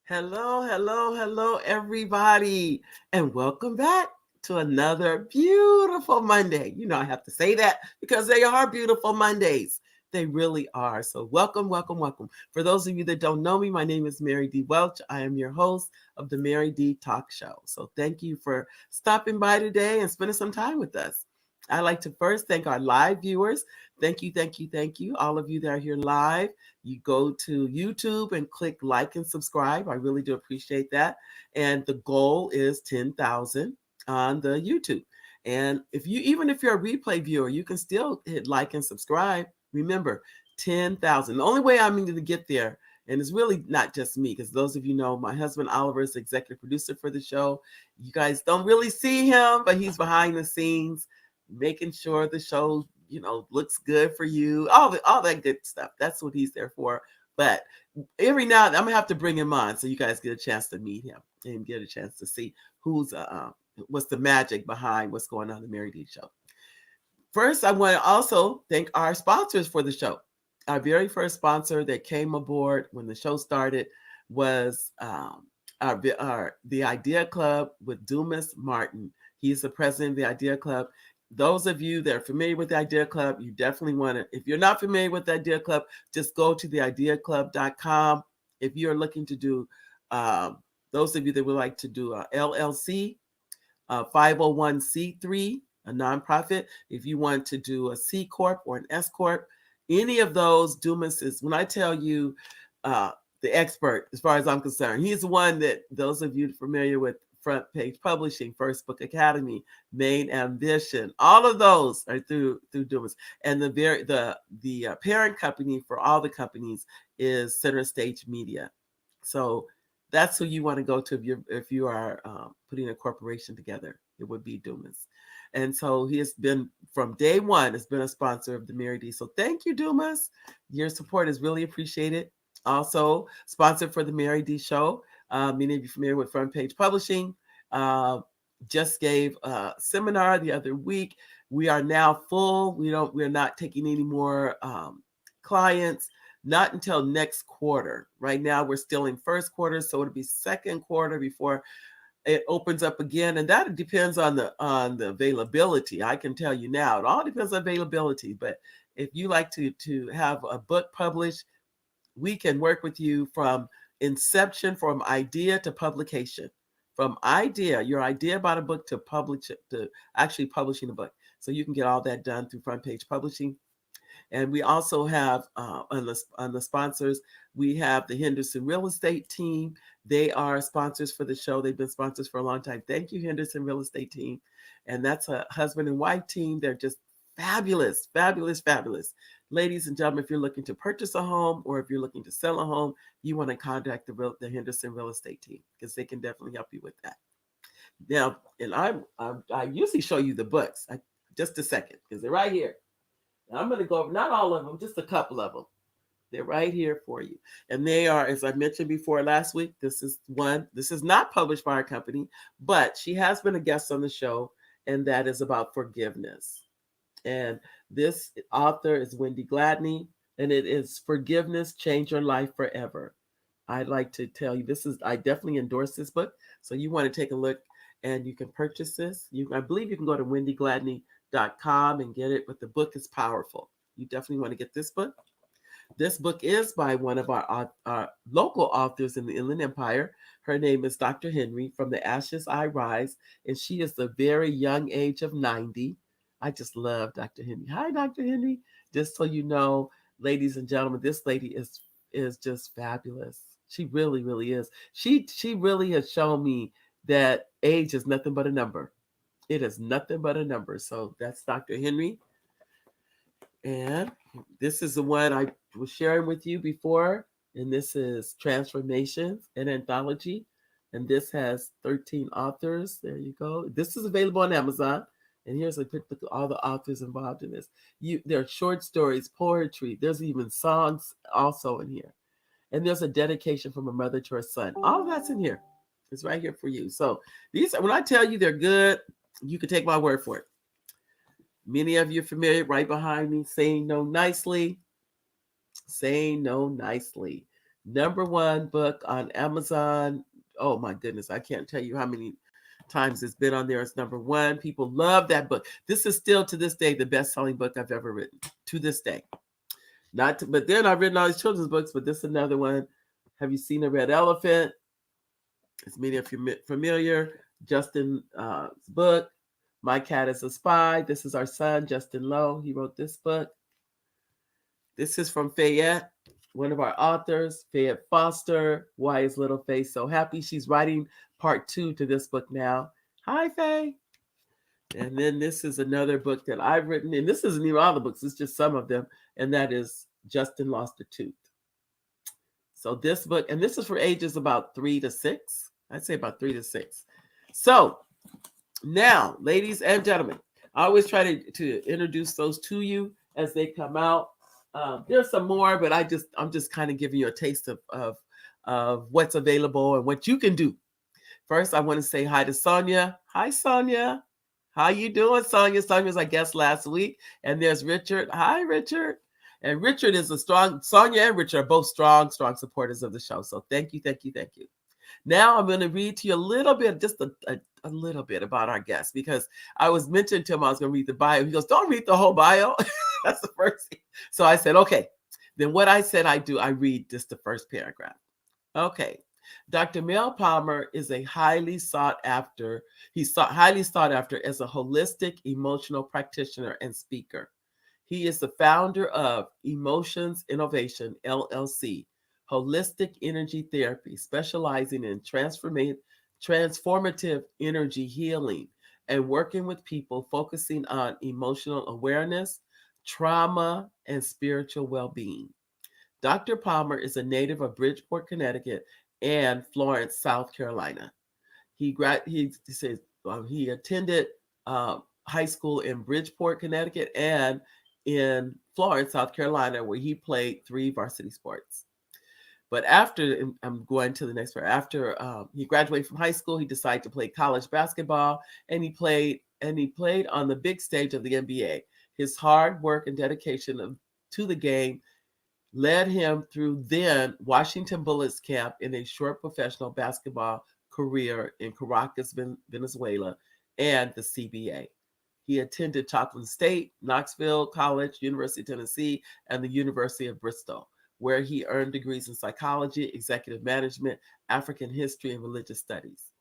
Hello, hello, hello, everybody, and welcome back to another beautiful Monday. You know, I have to say that because they are beautiful Mondays. They really are. So, welcome, welcome, welcome. For those of you that don't know me, my name is Mary D. Welch. I am your host of the Mary D. Talk Show. So, thank you for stopping by today and spending some time with us. I'd like to first thank our live viewers. Thank you, thank you, thank you. All of you that are here live. You go to YouTube and click like and subscribe. I really do appreciate that. And the goal is 10,000 on the YouTube. And even if you're a replay viewer, you can still hit like and subscribe. Remember, 10,000. The only way I'm going to get there, and it's really not just me, because those of you know my husband Oliver is the executive producer for the show. You guys don't really see him, but he's behind the scenes making sure the show looks good for you, all that good stuff. That's what he's there for. But every now and then I'm gonna have to bring him on so you guys get a chance to meet him and get a chance to see who's what's the magic behind what's going on in the Mary D show. First, I want to also thank our sponsors for the show. Our very first sponsor that came aboard when the show started was the Idea Club with Dumas Martin. He's the president of the Idea Club. Those of you that are familiar with the Idea Club, you definitely want to, if you're not familiar with the Idea Club, just go to theideaclub.com. If you're looking to do, those of you that would like to do a LLC, 501c3, a nonprofit, if you want to do a C Corp or an S Corp, any of those, Dumas is, when I tell you, the expert, as far as I'm concerned, he's the one that those of you familiar with Front Page Publishing, First Book Academy, Main Ambition, all of those are through Dumas. And the parent company for all the companies is Center Stage Media. So that's who you want to go to if you are putting a corporation together. It would be Dumas. And so he has been, from day one, has been a sponsor of the Mary D. So thank you, Dumas. Your support is really appreciated. Also, sponsored for the Mary D. Show. Many of you familiar with Front Page Publishing. Just gave a seminar the other week. We are now full. We're not taking any more clients. Not until next quarter. Right now, we're still in first quarter, so it'll be second quarter before it opens up again, and that depends on the availability. I can tell you now, it all depends on availability. But if you like to have a book published, we can work with you from inception, from idea to publication, from your idea about a book to actually publishing a book. So you can get all that done through Front Page Publishing. And we also have on the sponsors, we have the Henderson Real Estate Team. They are sponsors for the show. They've been sponsors for a long time. Thank you, Henderson Real Estate Team. And that's a husband and wife team. They're just fabulous, fabulous, fabulous. Ladies and gentlemen, if you're looking to purchase a home or if you're looking to sell a home, you want to contact the Henderson Real Estate Team because they can definitely help you with that. Now, and I usually show you the books. Just a second, because they're right here. Now, I'm going to go over, not all of them, just a couple of them. They're right here for you. And they are, as I mentioned before last week, this is not published by our company, but she has been a guest on the show, and that is about forgiveness. And this author is Wendy Gladney, and it is Forgiveness, Change Your Life Forever. I'd like to tell you, I definitely endorse this book. So you want to take a look and you can purchase this. I believe you can go to wendygladney.com and get it, but the book is powerful. You definitely want to get this book. This book is by one of our local authors in the Inland Empire. Her name is Dr. Henry. From the Ashes I Rise, and she is the very young age of 90. I just love Dr. Henry. Hi, Dr. Henry. Just so you know, ladies and gentlemen, this lady is just fabulous. She really, really is. She really has shown me that age is nothing but a number. It is nothing but a number. So that's Dr. Henry. And this is the one I was sharing with you before. And this is Transformations, an anthology. And this has 13 authors. There you go. This is available on Amazon. And here's all the authors involved in this. There are short stories, poetry. There's even songs also in here. And there's a dedication from a mother to her son. All of that's in here. It's right here for you. So when I tell you they're good, you can take my word for it. Many of you are familiar right behind me, Saying No Nicely. Saying No Nicely. #1 book on Amazon. Oh my goodness, I can't tell you how many times it's been on there as #1. People love that book. This is still to this day the best-selling book I've ever written. To this day. Not to, but then I've written all these children's books, but this is another one. Have you seen The Red Elephant? As many of you familiar. Justin's book, My Cat is a Spy. This is our son, Justin Lowe. He wrote this book. This is from Fayette, one of our authors, Fayette Foster. Why is Little Faye so happy? She's writing part 2 to this book now. Hi, Faye. And then this is another book that I've written, and this isn't even all the books, it's just some of them, and that is Justin Lost a Tooth. So this book, and this is for ages about 3 to 6. I'd say about 3 to 6. So now, ladies and gentlemen, I always try to introduce those to you as they come out. There's some more, but I'm just kind of giving you a taste of what's available and what you can do. First, I want to say hi to Sonia. Hi, Sonia. How you doing, Sonia? Sonia was our guest last week. And there's Richard. Hi, Richard. And Richard is Sonia and Richard are both strong supporters of the show. So thank you, thank you, thank you. Now I'm going to read to you a little bit, just a little bit about our guest, because I was mentioning to him I was going to read the bio. He goes, don't read the whole bio. That's the first thing. So I said, okay. Then what I said I do, I read just the first paragraph. Okay. Dr. Mel Palmer is a highly sought after as a holistic emotional practitioner and speaker. He is the founder of Emotions Innovation, LLC, holistic energy therapy, specializing in transformative energy healing and working with people focusing on emotional awareness, trauma, and spiritual well-being. Dr. Palmer is a native of Bridgeport, Connecticut, and Florence, South Carolina. He says he attended high school in Bridgeport, Connecticut, and in Florence, South Carolina, where he played 3 varsity sports. But after, I'm going to the next part. After he graduated from high school, he decided to play college basketball, and he played on the big stage of the NBA. His hard work and dedication to the game led him through then Washington Bullets camp in a short professional basketball career in Caracas, Venezuela, and the CBA. He attended Chocolate State, Knoxville College, University of Tennessee, and the University of Bristol, where he earned degrees in psychology, executive management, African history, and religious studies.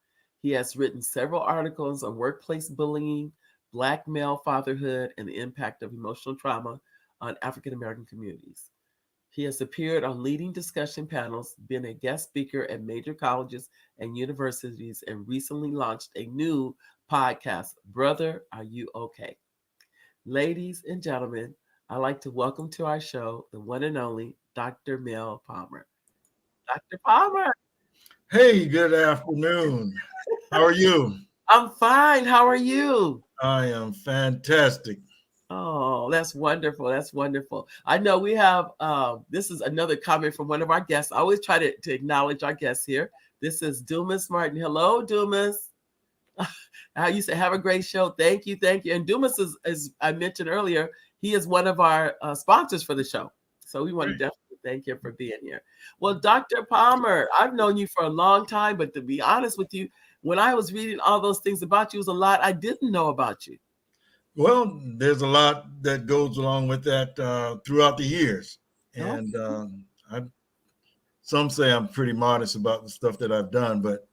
He has written several articles on workplace bullying, Black male fatherhood, and the impact of emotional trauma on African American communities. He has appeared on leading discussion panels, been a guest speaker at major colleges and universities, and recently launched a new podcast, Brother, Are You Okay? Ladies and gentlemen, I'd like to welcome to our show the one and only Dr. Mel Palmer. Dr. Palmer. Hey, good afternoon. How are you? I'm fine. How are you? I am fantastic. Oh, that's wonderful. That's wonderful. I know we have, this is another comment from one of our guests. I always try to acknowledge our guests here. This is Dumas Martin. Hello, Dumas. How you say, have a great show. Thank you. Thank you. And Dumas is, as I mentioned earlier, he is one of our sponsors for the show. So we want to definitely thank him for being here. Well, Dr. Palmer, I've known you for a long time, but to be honest with you, when I was reading all those things about you, was a lot I didn't know about you. Well, there's a lot that goes along with that throughout the years. Oh. And some say I'm pretty modest about the stuff that I've done, but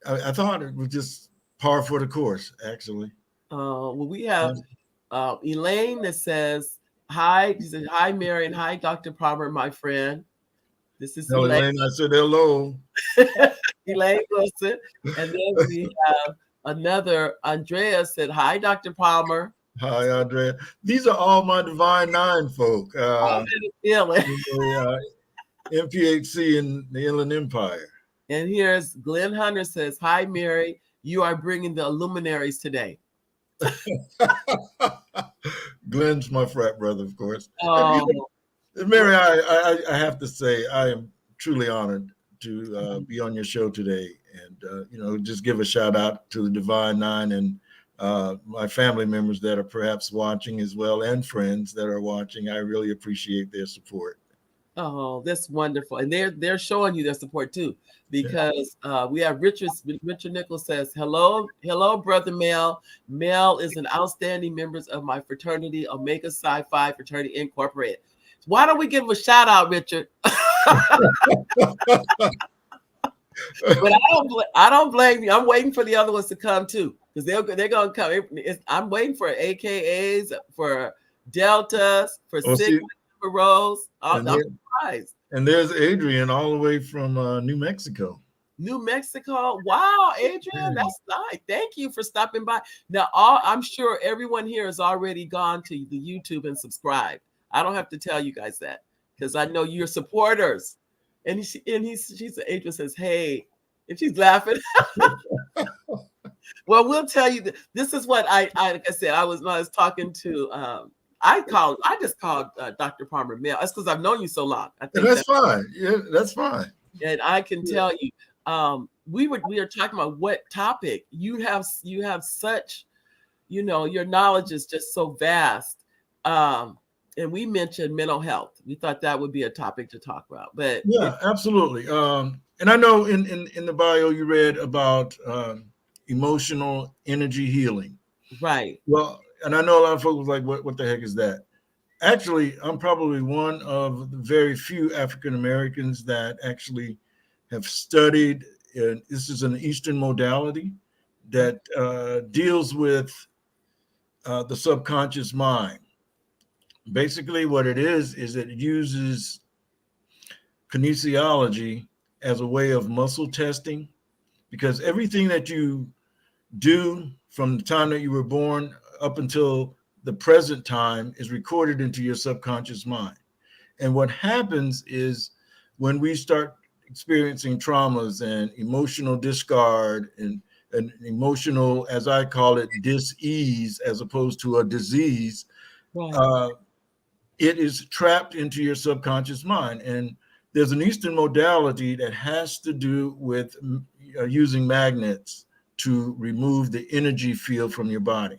I thought it was just par for the course, actually. Well, we have Elaine that says, hi. She says, hi, Mary, and hi, Dr. Palmer, my friend. This is No, Elaine. Elaine, I said hello. Elaine Wilson. And then we have another, Andrea said, hi, Dr. Palmer. Hi, Andrea. These are all my Divine Nine folk. I'm feeling. MPHC in the Inland Empire. And here's Glenn Hunter says, hi, Mary. You are bringing the luminaries today. Glenn's my frat brother, of course. Oh. Mary, I have to say, I am truly honored to be on your show today, and just give a shout out to the Divine Nine and my family members that are perhaps watching as well, and friends that are watching. I really appreciate their support. Oh, that's wonderful, and they're showing you their support too, Yeah. because we have Richard Nichols says, hello, brother Mel. Mel is an outstanding member of my fraternity, Omega Psi Phi Fraternity Incorporated. Why don't we give him a shout out, Richard? But I don't blame you. I'm waiting for the other ones to come too, because they're gonna come. I'm waiting for AKAs, for deltas, for Oh, sigma, see, for rows. I'm and there, surprised. and there's Adrian all the way from New Mexico. New Mexico. Wow, Adrian, Yeah. that's nice. Thank you for stopping by. Now, I'm sure everyone here has already gone to the YouTube and subscribed. I don't have to tell you guys that, because I know you're supporters. Adrian says, "Hey," and she's laughing. Well, we'll tell you. This is what like I said. When I was talking to. I just called Dr. Palmer Mel. That's because I've known you so long. I And think that's that, fine. Yeah, that's fine. and I can Yeah. tell you, we are talking about what topic you have such, your knowledge is just so vast. And we mentioned mental health. We thought that would be a topic to talk about, but Yeah, absolutely. And I know in the bio you read about emotional energy healing. right, Well, and I know a lot of folks was like, what the heck is that? Actually, I'm probably one of the very few African Americans that actually have studied. And this is an Eastern modality that deals with the subconscious mind. Basically, what it is it uses kinesiology as a way of muscle testing, because everything that you do from the time that you were born up until the present time is recorded into your subconscious mind. And what happens is when we start experiencing traumas and emotional discard and emotional, as I call it, dis-ease, as opposed to a disease, right. uh, it is trapped into your subconscious mind. And there's an Eastern modality that has to do with using magnets to remove the energy field from your body.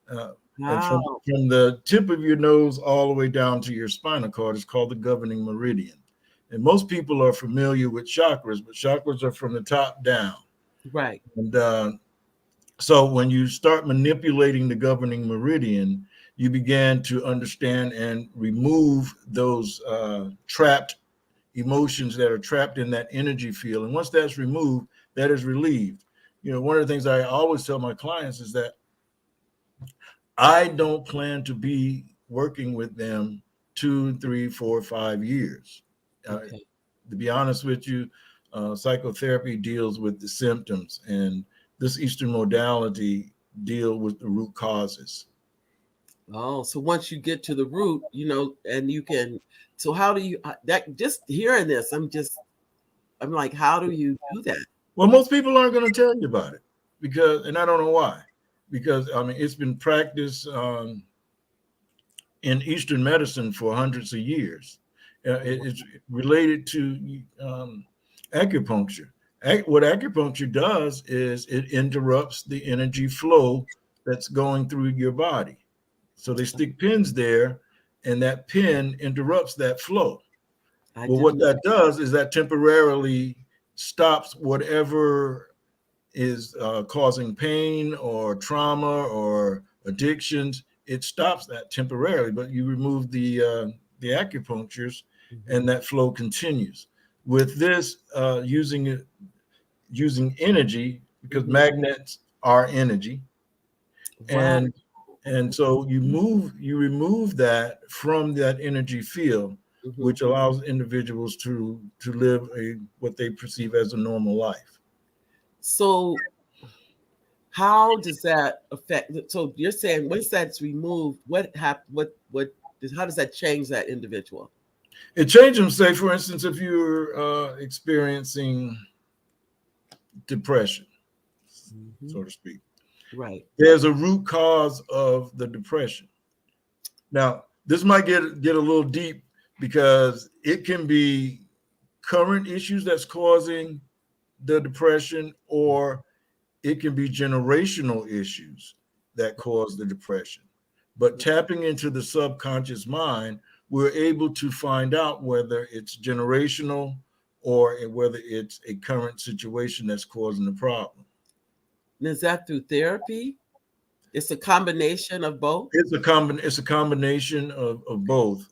Uh, and Wow. from the tip of your nose all the way down to your spinal cord is called the governing meridian. And most people are familiar with chakras, but chakras are from the top down. Right. And so when you start manipulating the governing meridian, you began to understand and remove those trapped emotions that are trapped in that energy field. And once that's removed, that is relieved. One of the things I always tell my clients is that I don't plan to be working with them 2, 3, 4, 5 years. Uh, Okay. to be honest with you, psychotherapy deals with the symptoms, and this Eastern modality deal with the root causes. Oh, so once you get to the root, and you can, so how do you, that just hearing this, I'm like, how do you do that? Well, most people aren't going to tell you about it and I don't know why, because I mean, it's been practiced in Eastern medicine for hundreds of years. It's related to acupuncture. What acupuncture does is it interrupts the energy flow that's going through your body. So they stick pins there, and that pin interrupts that flow. I Well, didn't what know. that does is that temporarily stops whatever is causing pain or trauma or addictions. It stops that temporarily, but you remove the acupunctures, Mhm. and that flow continues. With this, using energy, because Mhm. magnets are energy, Wow. and so you remove that from that energy field, Mhm. which allows individuals to live a what they perceive as a normal life. So how does that affect? So you're saying once that's removed, how does that change that individual? It changes them. Say, for instance, if you're experiencing depression, Mhm. so to speak, Right. there's a root cause of the depression. Now, this might get a little deep because it can be current issues that's causing the depression, or it can be generational issues that cause the depression. But tapping into the subconscious mind we're able to find out whether it's generational or whether it's a current situation that's causing the problem. And is that through therapy? It's a combination of both. It's a combination of both.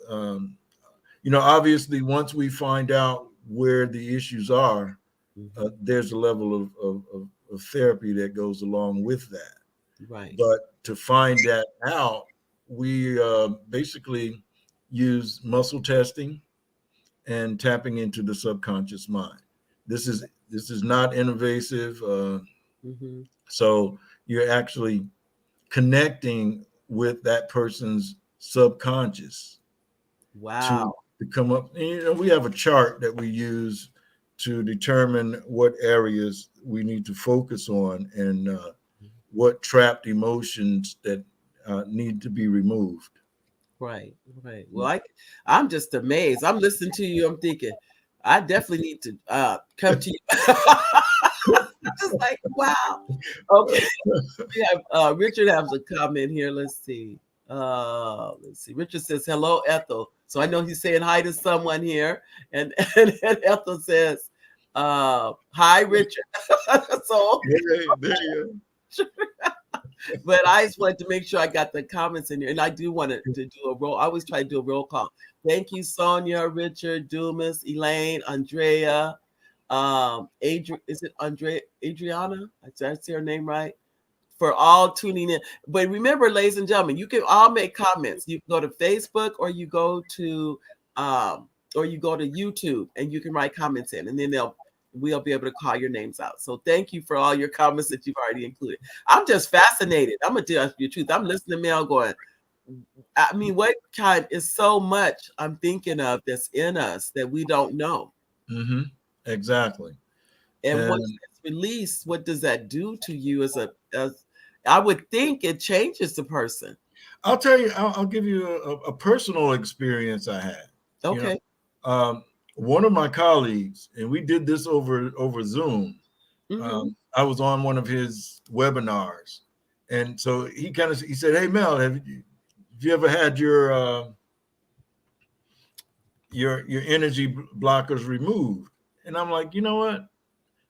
Obviously, once we find out where the issues are, Hmm. there's a level of therapy that goes along with that. Right. But to find that out, we basically use muscle testing and tapping into the subconscious mind. This is not invasive, Hmm. so you're actually connecting with that person's subconscious to Wow. to come up. And, we have a chart that we use to determine what areas we need to focus on and what trapped emotions that need to be removed. Right. Right. Well, I'm just amazed. I'm listening to you. I'm thinking, I definitely need to come to you. Just like, wow. Okay. We have Richard has a comment here. Let's see. Richard says, hello, Ethel. So I know he's saying hi to someone here. And and Ethel says, hi, Richard. So There you but I just wanted to make sure I got the comments in here. And I do want to do a roll. I always try to do a roll call. Thank you, Sonia, Richard, Dumas, Elaine, Andrea, is it Adriana? Did I say her name right? For all tuning in. But remember, ladies and gentlemen, you can all make comments. You can go to Facebook or you go to YouTube and you can write comments in, and then we'll be able to call your names out. So thank you for all your comments that you've already included. I'm just fascinated. I'm gonna tell you the truth. I'm listening to Mel going, I mean, what kind is so much I'm thinking of that's in us that we don't know. Mm-hmm. Exactly. And once And it's released, what does that do to you as I would think it changes the person. I'll tell you, I'll give you a personal experience I had. You know, Okay. um, one of my colleagues, and we did this over Zoom. Mm-hmm. I was on one of his webinars, and so he said, "Hey Mel, have you ever had your energy blockers removed?" And I'm like, you know what?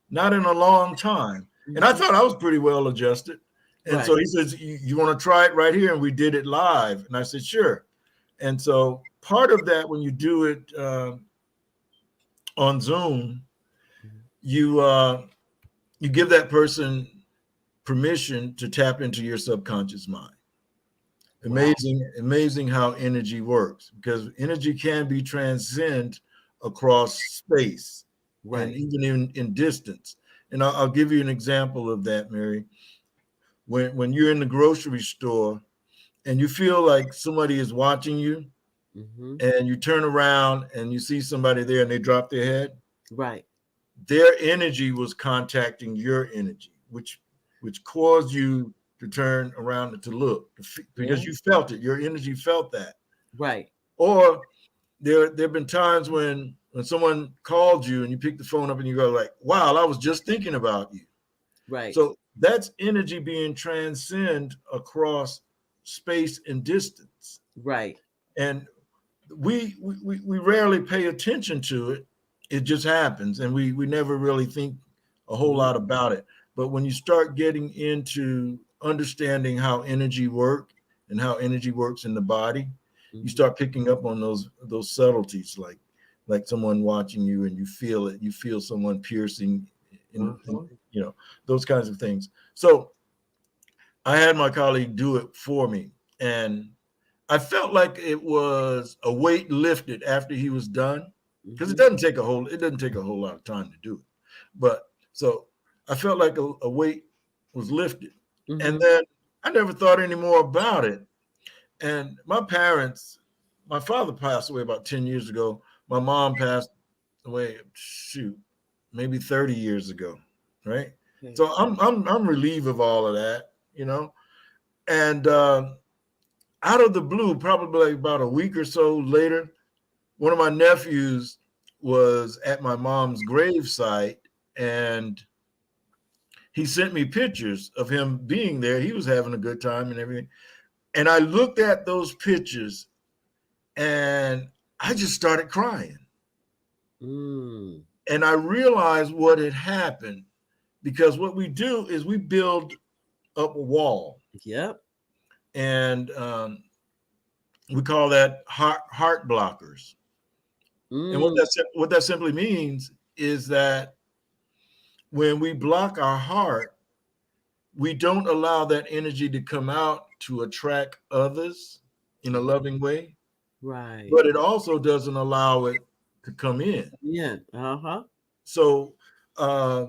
Not in a long time. And I Mm-hmm. thought I was pretty well adjusted. And Right. so he says, you want to try it right here? And we did it live. And I said, sure. And so part of that, when you do it on Zoom, you you give that person permission to tap into your subconscious mind. Wow. Amazing how energy works, because energy can be transcend across space and Right. even in distance. And I'll give you an example of that, Mary. When you're in the grocery store and you feel like somebody is watching you, Mm-hmm. and you turn around and you see somebody there and they drop their head, Right. their energy was contacting your energy, which caused you to turn around and to look Yeah. because you felt it. Your energy felt that. Right. Or there have been times when someone called you and you pick the phone up and you go like, wow, I was just thinking about you. Right. So that's energy being transcend across space and distance. Right. And we rarely pay attention to it. It just happens, and we never really think a whole Mm-hmm. lot about it. But when you start getting into understanding how energy work and how energy works in the body, you Mm-hmm. start picking up on those subtleties, like someone watching you and you feel it. You feel someone piercing in Uh-huh. those kinds of things. So I had my colleague do it for me, and I felt like it was a weight lifted after he was done, because Mm-hmm. it doesn't take a whole lot of time to do it. But so I felt like a weight was lifted. And Mm-hmm. then I never thought any more about it. And my father passed away about 10 years ago. My mom passed away, shoot, maybe 30 years ago. Right. Okay. So I'm relieved of all of that. And out of the blue, probably like about a week or so later, one of my nephews was at my mom's gravesite, and he sent me pictures of him being there. He was having a good time and everything. And I looked at those pictures And I just started crying. Mm. And I realized what had happened, because what we do is we build up a wall, Yep. and we call that heart blockers. And Mm. what that simply means is that when we block our heart, we don't allow that energy to come out to attract others in a loving way, Right. but it also doesn't allow it to come in. Yeah. Uh-huh. So uh,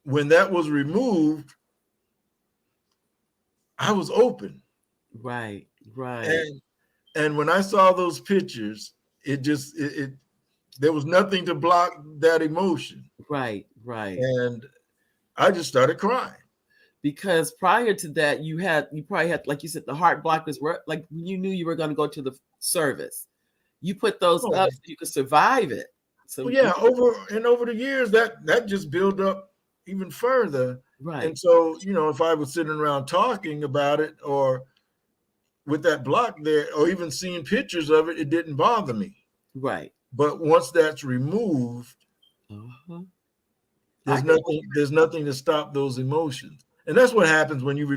when that was removed, I was open. Right. Right. And when I saw those pictures, it there was nothing to block that emotion, Right. Right. and I just started crying. Because prior to that, you probably had, like you said, the heart blockers were like when you knew you were going to go to the service. You put those Oh, up so you could survive it. So well, yeah, over the years that just built up even further. right. And so, if I was sitting around talking about it, or with that block there, or even seeing pictures of it, it didn't bother me. Right. But once that's removed, Uh-huh. I there's can nothing to stop those emotions. And that's what happens when you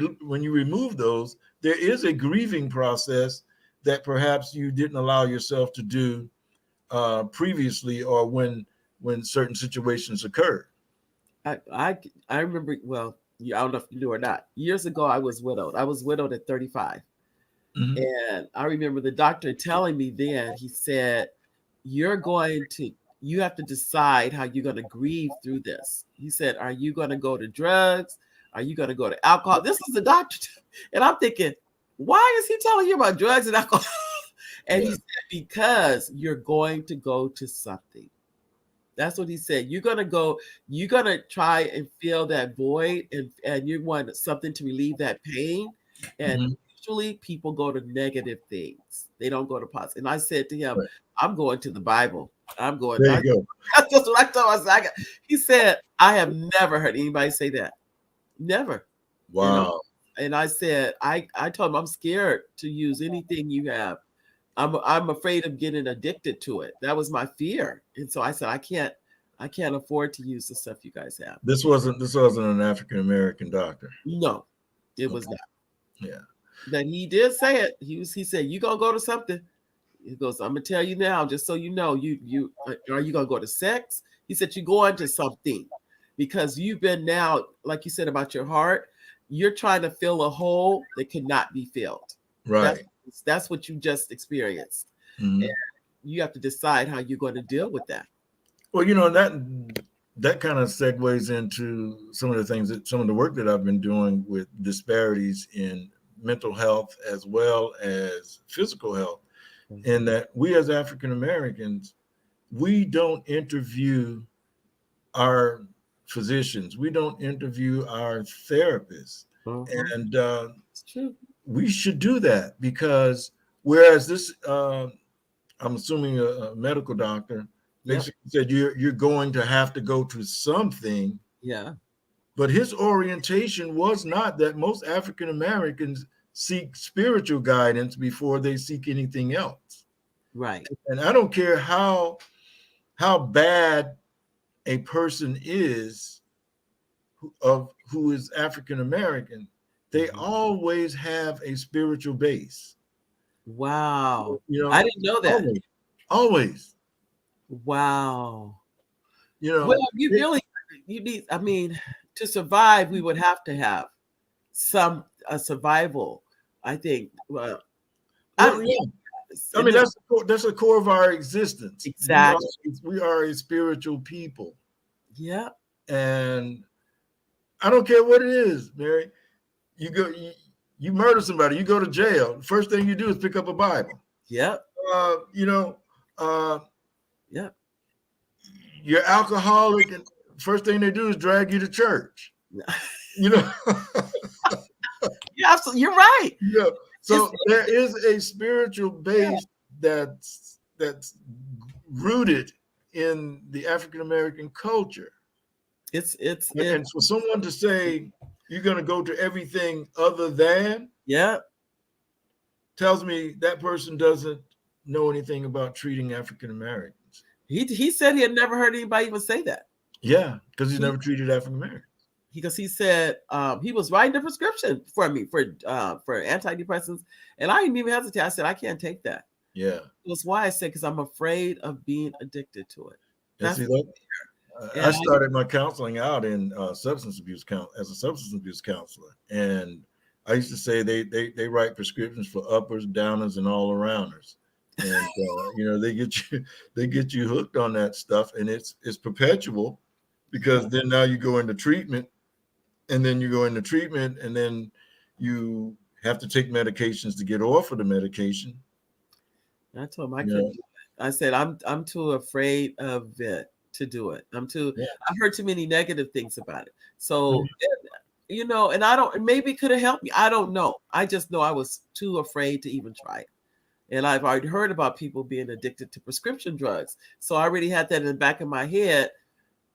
remove those. There is a grieving process that perhaps you didn't allow yourself to do previously, or when certain situations occurred. I remember well, I don't know if you knew or not. Years ago I was widowed. I was widowed at 35. Mhm. And I remember the doctor telling me then, he said, You're going to, you have to decide how you're going to grieve through this. He said, Are you going to go to drugs? Are you going to go to alcohol? This is the doctor. And I'm thinking, Why is he telling you about drugs and alcohol? And he Yeah, said, Because you're going to go to something. That's what he said. You're gonna try and fill that void, and you want something to relieve that pain. And mhm. usually people go to negative things. They don't go to positive. And I said to him, Right. I'm going to the Bible. I'm going, There you go. that's just what I told him. He said, I have never heard anybody say that. Never. You know? Wow. And I said, I told him I'm scared to use anything you have. I'm afraid of getting addicted to it. That was my fear. And so I said, I can't afford to use the stuff you guys have. This wasn't an African American doctor. No, it was Okay. not. Yeah. But he did say it. He said, you gonna go to something. He goes, I'm gonna tell you now, just so you know, are you gonna go to sex? He said, you're going to something because you've been now, like you said about your heart, you're trying to fill a hole that cannot be filled. That's Right. that's what you just experienced. And Mhm. you have to decide how you're going to deal with that. Well, that kind of segues into some of the work that I've been doing with disparities in mental health as well as physical health. And that we as African Americans, we don't interview our physicians, we don't interview our therapists, Uh-huh. and It's true. we should do that, because whereas this, I'm assuming a medical doctor Yep. basically said you're going to have to go to something, Yeah. but his orientation was not that most African Americans seek spiritual guidance before they seek anything else. Right. And I don't care how bad a person is who is African American, they Mhm. always have a spiritual base. Wow. You I know, didn't know that. always, always. Wow. You Well, know, you really you need. I mean, to survive, we would have to have some a survival. I think. Well, well, yeah. I and mean, this that's the core of our existence. exactly. We are a spiritual people, Yeah. and I don't care what it is, Mary. You go, you murder somebody, you go to jail. First thing you do is pick up a Bible. Yep. Uh, you know, uh, Yep. you're alcoholic, and first thing they do is drag you to church. You know, Yeah. Absolutely. You're right. yeah. It's So there is a spiritual yeah. base that's rooted in the African American culture. It's And for someone to say you're going to go to everything other than yeah. tells me that person doesn't know anything about treating African Americans. He said he had never heard anybody even say that. Yeah, because he's He never treated African Americans. because he said he was writing a prescription for me for antidepressants, and I didn't even hesitate. I said I can't take that. Yeah. It was why I said because I'm afraid of being addicted to it. And That's see that I and started my counseling out in substance abuse as a substance abuse counselor, and I used to say they write prescriptions for uppers, downers, and all arounders, and they get you hooked on that stuff, and it's perpetual, because then now you go into treatment, and then you go into treatment, and then you have to take medications to get off of the medication. I told him I You couldn't know, do it. I said I'm too afraid of it to do it. yeah. I've heard too many negative things about it. So and I don't maybe it could have helped me. I don't know. I just know I was too afraid to even try it. And I've already heard about people being addicted to prescription drugs. So I already had that in the back of my head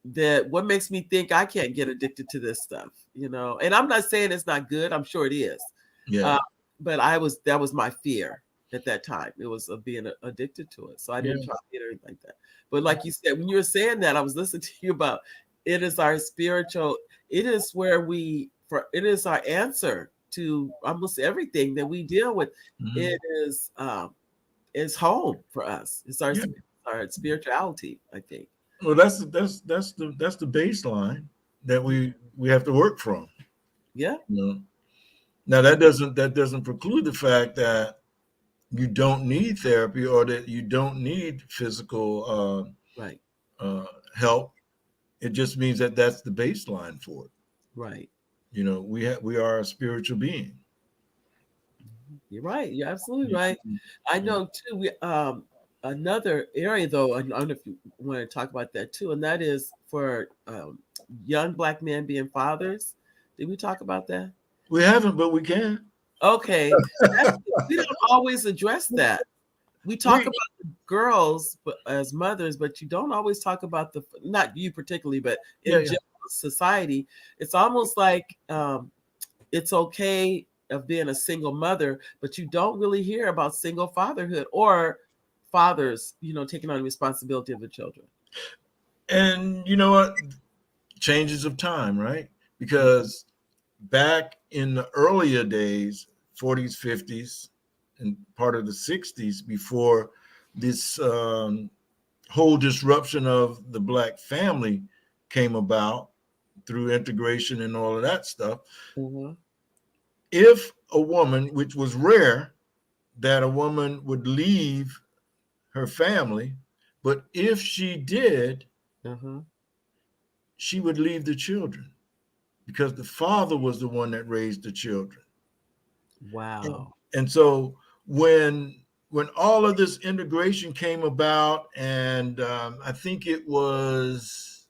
that what makes me think I can't get addicted to this stuff. And I'm not saying it's not good. I'm sure it is. Yeah. Uh, but that was my fear at that time. It was of being addicted to it. So I didn't Yeah. try it or anything like that. But like you said, when you were saying that, I was listening to you about it is our spiritual, it is it is our answer to almost everything that we deal with. Mhm. It is home for us. It's Yeah. our spirituality, I think. Well, that's the baseline that we have to work from. Yeah, You know, now that doesn't preclude the fact that you don't need therapy, or that you don't need physical right, help. It just means that that's the baseline for it. right. We are a spiritual being. You're right. You're absolutely right. Mhm. I Yeah. know too. We another area though. I don't know if you want to talk about that too, and that is for young Black men being fathers. Did we talk about that? We haven't, but we can. Okay, that's, we don't always address that. We talk We about the girls but as mothers, but you don't always talk about not you particularly, but Yeah, in yeah. general society. It's almost like it's okay of being a single mother, but you don't really hear about single fatherhood or fathers, taking on responsibility of the children. And you know what? Changes of time, right? Because back in the earlier days, 40s, 50s, and part of the 60s, before this whole disruption of the Black family came about through integration and all of that stuff, Mm-hmm. if a woman, which was rare, that a woman would leave her family, but if she did, Mm-hmm. she would leave the children, because the father was the one that raised the children. And, Wow. and so when all of this integration came about, and I think it was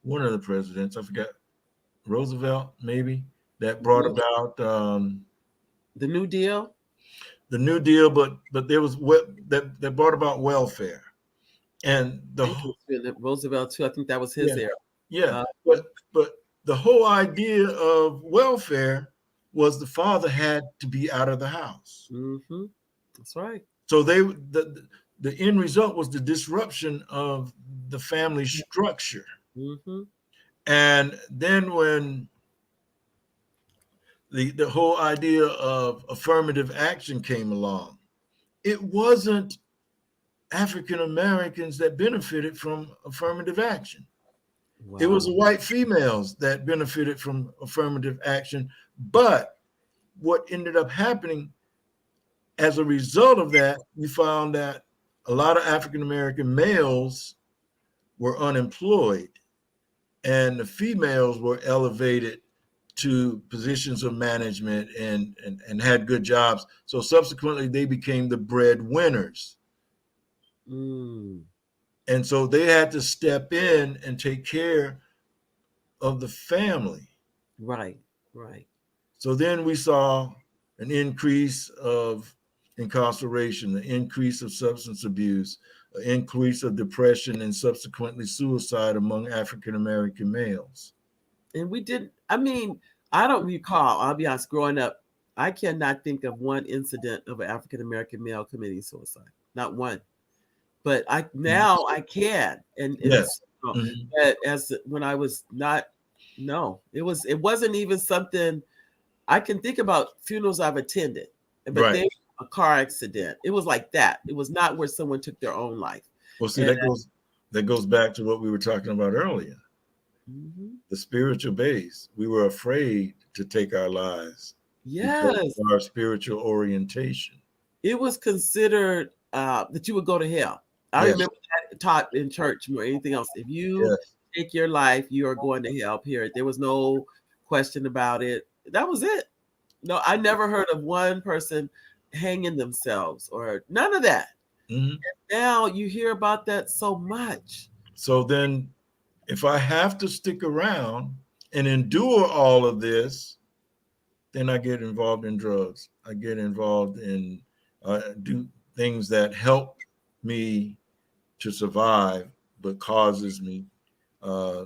one of the presidents, I forgot, Roosevelt maybe, that brought about The New Deal. the New Deal, but there was that brought about welfare, and I think it was Roosevelt too. I think that was his yeah, era. yeah, Uh, but the whole idea of welfare was the father had to be out of the house. mm-hmm. That's right. So the end result was the disruption of the family structure. Mm-hmm. And then when the whole idea of affirmative action came along, it wasn't African Americans that benefited from affirmative action. It was Wow. the white females that benefited from affirmative action. But what ended up happening as a result of that, we found that a lot of African American males were unemployed, and the females were elevated to positions of management, and had good jobs. So subsequently, they became the breadwinners. Mm. And so they had to step in and take care of the family. Right. Right. So then we saw an increase of incarceration, the increase of substance abuse, an increase of depression, and subsequently suicide among African American males. And we didn't. I mean, I don't recall. I'll be honest. Growing up, I cannot think of one incident of an African American male committing suicide. Not one. But I Mhm. now I can, and Yes. Mhm. but as when I was not, no, it wasn't even something. I can think about funerals I've attended, but Right. they a car accident. It was like that. It was not where someone took their own life. Well, see, And that goes back to what we were talking about earlier, mhm. the spiritual base. We were afraid to take our lives because Yes, of our spiritual orientation. it was considered that you would go to hell. I Yes. remember that taught in church more than anything else. If you Yes. take your life, you are going to hell. Period. There was no question about it. That was it. No, I never heard of one person hanging themselves or none of that. Mhm. Now you hear about that so much. So then, if I have to stick around and endure all of this, then I get involved in drugs. I get involved in do things that help me to survive, but causes me uh,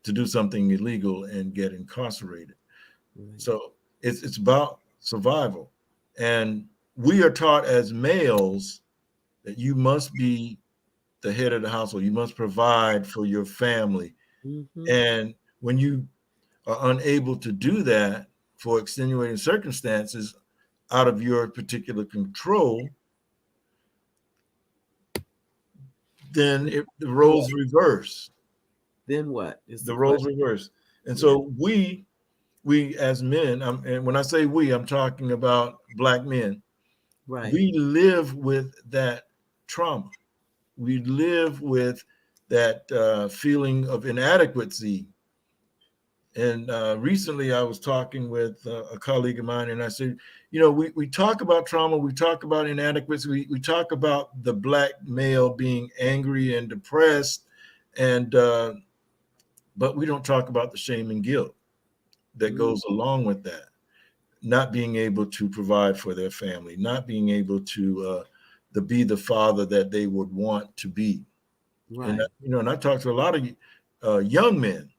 to do something illegal and get incarcerated. Right. So it's about survival, and we are taught as males that you must be the head of the household. You must provide for your family, Mm-hmm. and when you are unable to do that for extenuating circumstances out of your particular control, then the Then what? roles reverse. Then what is the The question? roles reverse, and Yeah. so we as men, and when I say we, I'm talking about Black men. Right. We live with that trauma. We live with that feeling of inadequacy. And recently, I was talking with a colleague of mine, and I said, we talk about trauma, we talk about inadequacy, we talk about the Black male being angry and depressed, and but we don't talk about the shame and guilt that Mm, goes along with that. Not being able to provide for their family, not being able to be the father that they would want to be. And right. and I talked to a lot of young men,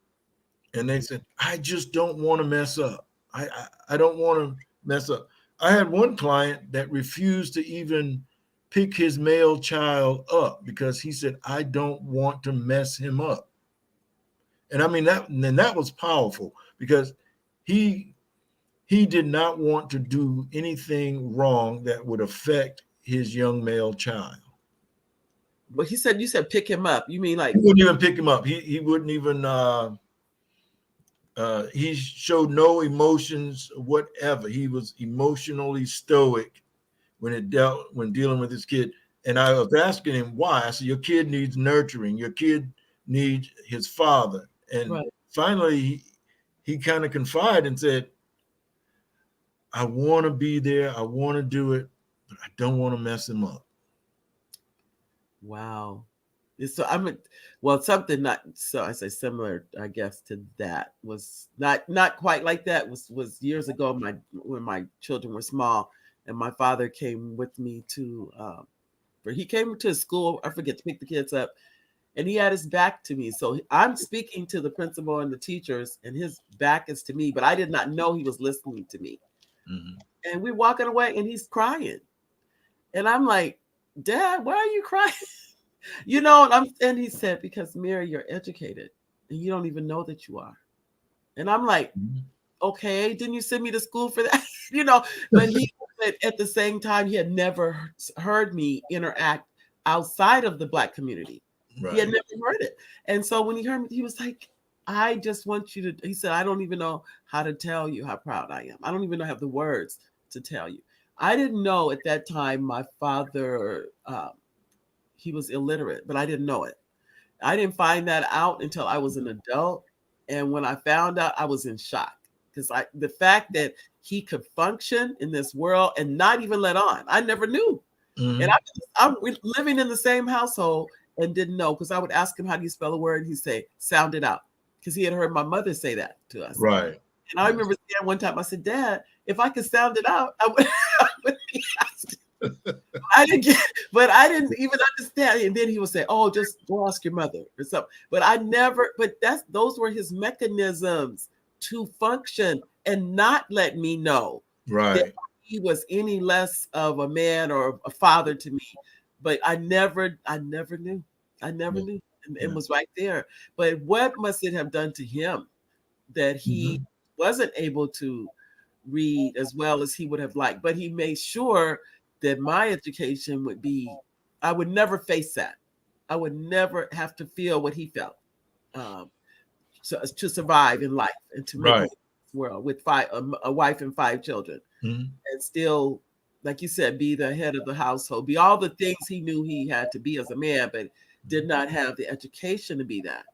and they Mhm. said, "I just don't want to mess up. I don't want to mess up." I had one client that refused to even pick his male child up because he said, "I don't want to mess him up." And I mean that was powerful because he he did not want to do anything wrong that would affect his young male child. But you said pick him up. You mean He like wouldn't even pick him up. He wouldn't even he showed no emotions whatever. He was emotionally stoic when dealing with his kid. And I was asking him why. I said, "Your kid needs nurturing. Your kid needs his father." And right? finally he kind of confided and said, "I want to be there. I want to do it, but I don't want to mess him up." Wow. So well, something not so I say similar, I guess, to that was not quite like that. Was years ago, when my children were small, and my father came with me to, or he came to school. I forget to pick the kids up, and he had his back to me. So I'm speaking to the principal and the teachers, and his back is to me, but I did not know he was listening to me. Mhm. And we're walking away, and he's crying, and I'm like, "Dad, why are you crying?" And he said, because Mary, you're educated and you don't even know that you are. And I'm like, Mhm. okay, didn't you send me to school for that? you know, but he said at the same time, he had never heard me interact outside of the Black community. He had Right. never heard it. And so when he heard me, he was like, I just want you to, he said, I don't even know how to tell you how proud I am. I don't even know have the words to tell you. I didn't know at that time my father, he was illiterate, but I didn't know it. I didn't find that out until I was an adult. And when I found out, I was in shock because the fact that he could function in this world and not even let on, I never knew. And Mhm. I'm living in the same household and didn't know because I would ask him, how do you spell a word? He'd say, sound it out. Because he had heard my mother say that to us. Right. And I Yes. remember saying one time, I said, Dad, if I could sound it out, I would, I would be asked. I didn't get, but I didn't even understand. And then he would say, "Oh, just go ask your mother or something." But I never. But those were his mechanisms to function and not let me know That Right. he was any less of a man or a father to me. But I never knew. I never Yeah. knew. And Yeah. was right there. But what must it have done to him that he Mhm. wasn't able to read as well as he would have liked? But he made sure that my education would be, I would never face that. I would never have to feel what he felt. Um, to survive in life and to make it in Right. this world with a wife and 5 children, Mhm. and still, like you said, be the head of the household, be all the things he knew he had to be as a man, but did not have the education to be that.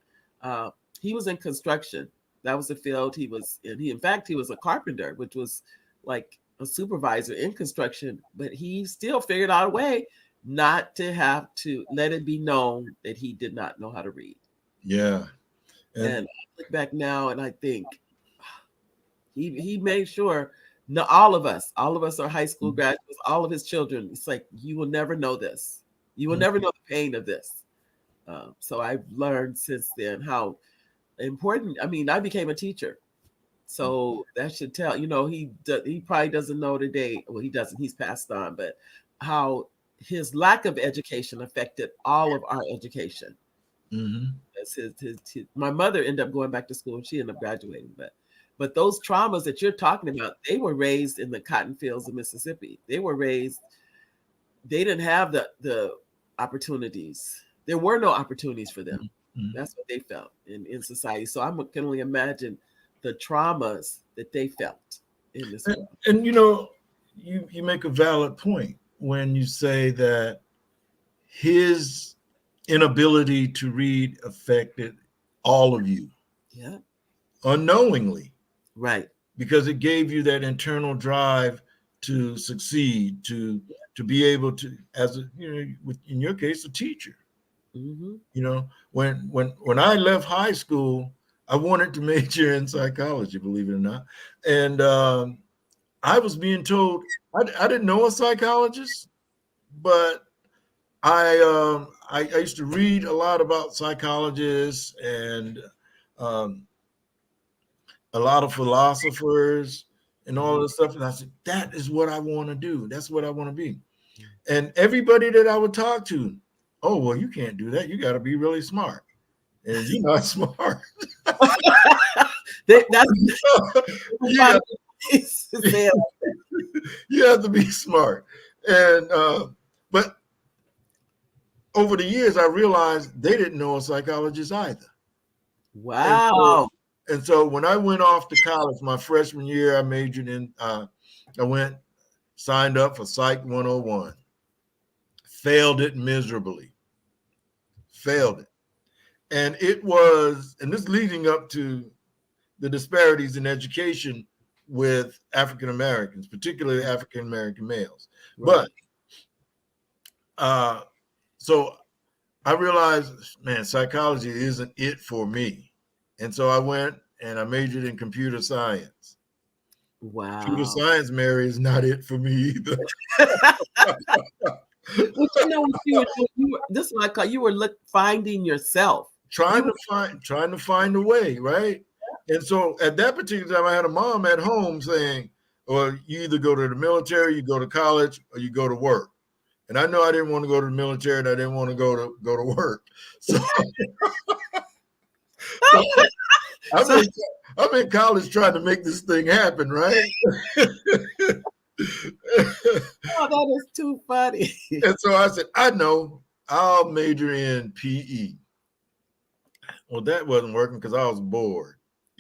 Uh, he was in construction. That was the field he was in. In fact, he was a carpenter, which was like a supervisor in construction, but he still figured out a way not to have to let it be known that he did not know how to read. Yeah. And And I look back now and I think he made sure, no, all of us are high school graduates, all of his children. It's like, you will never know this. You will never know the pain of this. So I've learned since then how important. I mean, I became a teacher, so that should tell. He probably doesn't know today. Well, he doesn't. He's passed on, but how his lack of education affected all of our education. Mhm. My mother ended up going back to school and she ended up graduating, but those traumas that you're talking about, they were raised in the cotton fields of Mississippi. They didn't have the opportunities. There were no opportunities for them. Mhm. That's what they felt in society. So I can only imagine the traumas that they felt in this And, world. and you make a valid point when you say that his inability to read affected all of you Yeah. unknowingly, Right. because it gave you that internal drive to succeed, to be able to, as a, in your case, a teacher. Hmm. When I left high school, I wanted to major in psychology, believe it or not, and I was being told I didn't know a psychologist, but I used to read a lot about psychologists and um, a lot of philosophers and all Hmm. this stuff. And I said, that is what I want to do. That's what I want to be. And everybody that I would talk to, oh, well, you can't do that. You got to be really smart. And you're not smart. That's you got say it. you have to be smart. And but over the years, I realized they didn't know a psychologist either. And so, Wow. and so when I went off to college, my freshman year, I majored in. I went signed up for Psych 101, failed it miserably, failed it, and it was, and this leading up to the disparities in education with African Americans, particularly African American males. Right. But uh, so I realized, man, psychology isn't it for me. And so I went and I majored in computer science. Computer Wow. science, Mary, is not it for me either. But what you were doing, this is what I call, you were finding yourself. You trying were, to find a way, right? And so at that particular time, I had a mom at home saying, well, you either go to the military, you go to college, or you go to work. And I know I didn't want to go to the military and I didn't want to go to work. So so I'm so in, I'm in college trying to make this thing happen, right? oh, that is too funny. And so I said, I know, I'll major in PE. Well, that wasn't working because I was bored.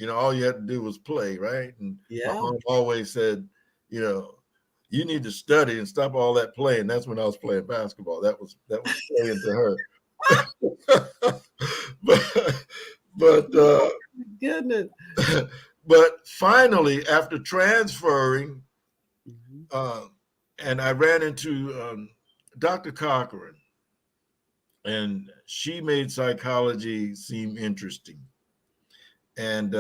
All you had to do was play, right? And my Yeah. mom always said, you know, you need to study and stop all that playing. That's when I was playing basketball. That was playing to her. but but Goodness. but finally, after transferring, Mhm. uh, and I ran into Dr. Cochran, and she made psychology seem interesting. And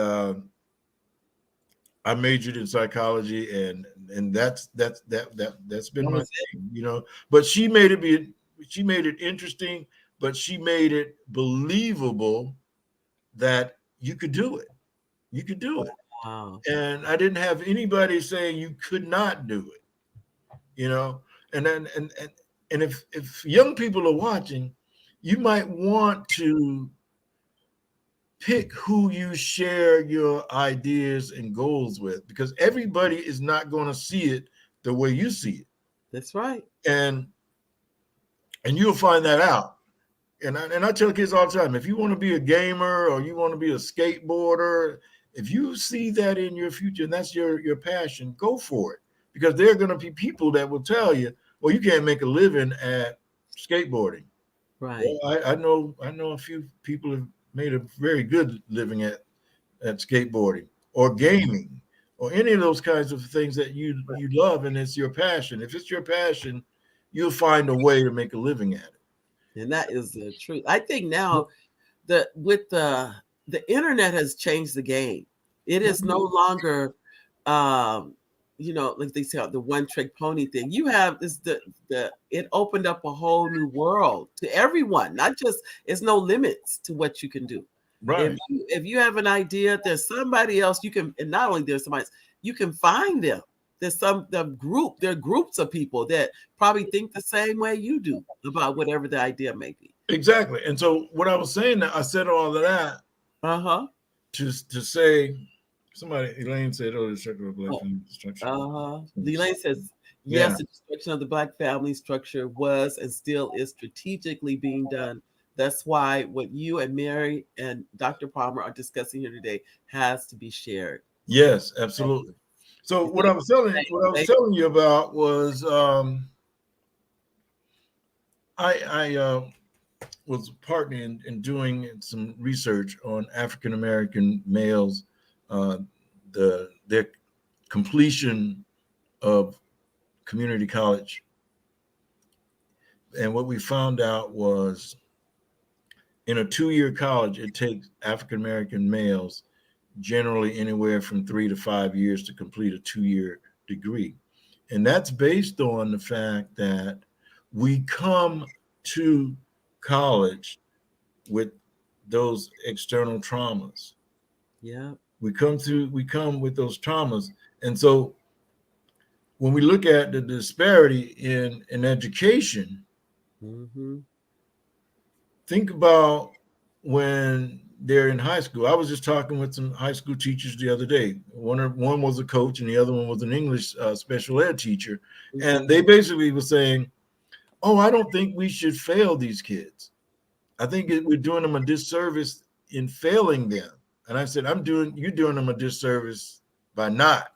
I majored in psychology, and that's been That my was thing, But she made it interesting, but she made it believable that you could do it. You could do it. Wow. And I didn't have anybody saying you could not do it, you know. And then and if young people are watching, you might want to pick who you share your ideas and goals with, because everybody is not going to see it the way you see it. That's right. And you'll find that out. And I tell kids all the time, if you want to be a gamer or you want to be a skateboarder, if you see that in your future and that's your passion, go for it. Because there are going to be people that will tell you, well, you can't make a living at skateboarding. Right. Well, I know a few people have made a very good living at skateboarding or gaming or any of those kinds of things that you love and it's your passion. If it's your passion, you'll find a way to make a living at it. And that is the truth. I think now the with the internet has changed the game. It is no longer um like they say the one trick pony thing. You have this the it opened up a whole new world to everyone. Not just it's no limits to what you can do. Right. If you have an idea, there's somebody else you can, and not only there's somebody else, you can find them. There's there are groups of people that probably think the same way you do about whatever the idea may be. Exactly. And so what I was saying, I said all of that Uh-huh. to say, somebody, Elaine said, oh, the structure of black Oh, family structure. uh-huh. Elaine says, Yeah. yes, the destruction of the Black family structure was and still is strategically being done. That's why what you and Mary and Dr. Palmer are discussing here today has to be shared. Yes, absolutely. So You think it's what I was safe? telling you about was I was partnering in doing some research on African American males, uh, their completion of community college, and what we found out was in a 2-year college, it takes African American males generally anywhere from 3 to 5 years to complete a 2-year degree. And that's based on the fact that we come to college with those external traumas. Yeah. We come with those traumas. And so when we look at the disparity in education, Mm-hmm. think about when they're in high school. I was just talking with some high school teachers the other day. One was a coach and the other one was an English special ed teacher. Mm-hmm. And they basically were saying, oh, I don't think we should fail these kids. I think we're doing them a disservice in failing them. And I said, you're doing them a disservice by not,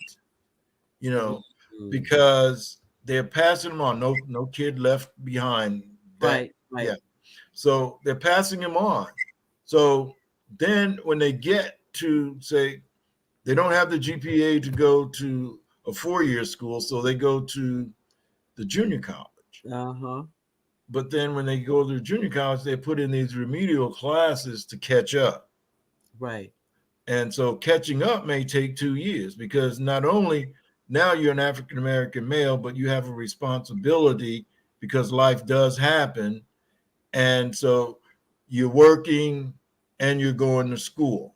you know, Mm-hmm. because they're passing them on. No kid left behind. That, Right, right, yeah. So they're passing them on. So then when they get to say they don't have the GPA to go to a 4-year school, so they go to the junior college. uh-huh, But then when they go to junior college, they put in these remedial classes to catch up. right, And so catching up may take 2 years because not only now you're an African American male, but you have a responsibility because life does happen. And so you're working and you're going to school.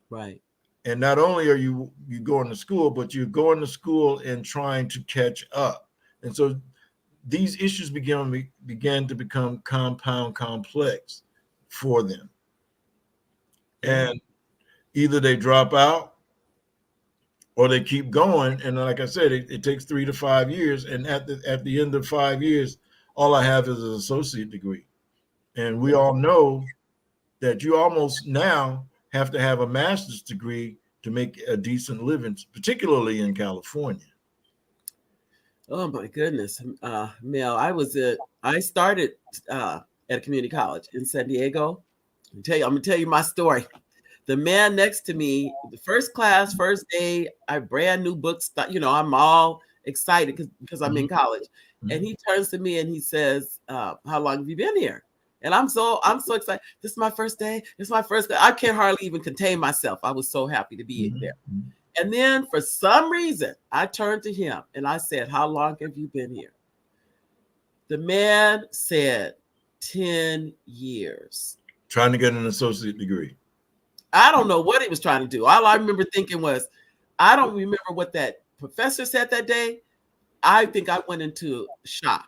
right. And not only are you going to school, but you're going to school and trying to catch up. And so these issues began to become compound complex for them. Yeah, And either they drop out or they keep going. And like I said, it takes 3 to 5 years. And at the end of 5 years, all I have is an associate degree. And we all know that you almost now have to have a master's degree to make a decent living, particularly in California. oh my goodness. Mel, I started at a community college in San Diego. I'm gonna tell you my story. The man next to me, the first class, first day, I brand new books, I'm all excited because I'm in college. And he turns to me and he says, how long have you been here? And I'm so excited. This is my first day. This is my first day. I can't hardly even contain myself. I was so happy to be there. And then for some reason, I turned to him and I said, how long have you been here? The man said 10 years. Trying to get an associate degree. I don't know what he was trying to do. All I remember thinking was, I don't remember what that professor said that day. I think I went into shock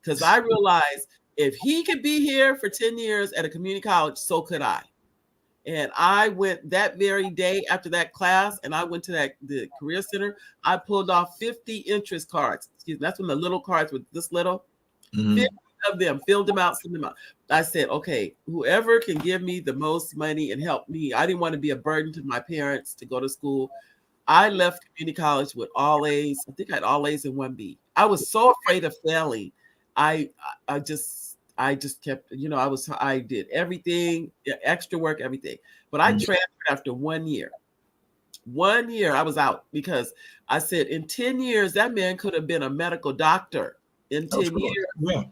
because I realized if he could be here for 10 years at a community college, so could I. And I went that very day after that class, and I went to the career center. I pulled off 50 interest cards. Excuse me, that's when the little cards were this little. Mm-hmm. 50 of them, filled them out, sent them out. I said, okay, whoever can give me the most money and help me. I didn't want to be a burden to my parents to go to school. I left community college with all A's. I think I had all A's and one B. I was so afraid of failing. I I just kept, I did everything, extra work, everything. But I transferred after 1 year. 1 year I was out because I said in 10 years, that man could have been a medical doctor in Of 10 course. years. Yeah.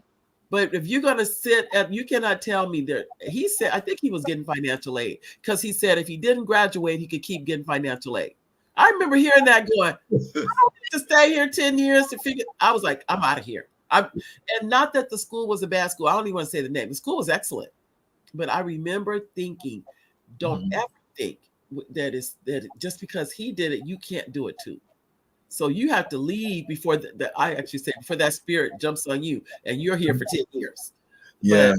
But if you're going to you cannot tell me that he said, I think he was getting financial aid because he said if he didn't graduate, he could keep getting financial aid. I remember hearing that going, to stay here 10 years to figure. I was like, I'm out of here. And not that the school was a bad school. I don't even want to say the name. The school was excellent. But I remember thinking, don't Mhm. ever think that just because he did it, you can't do it too. So you have to leave before I actually said before that spirit jumps on you and you're here for 10 years. Yeah.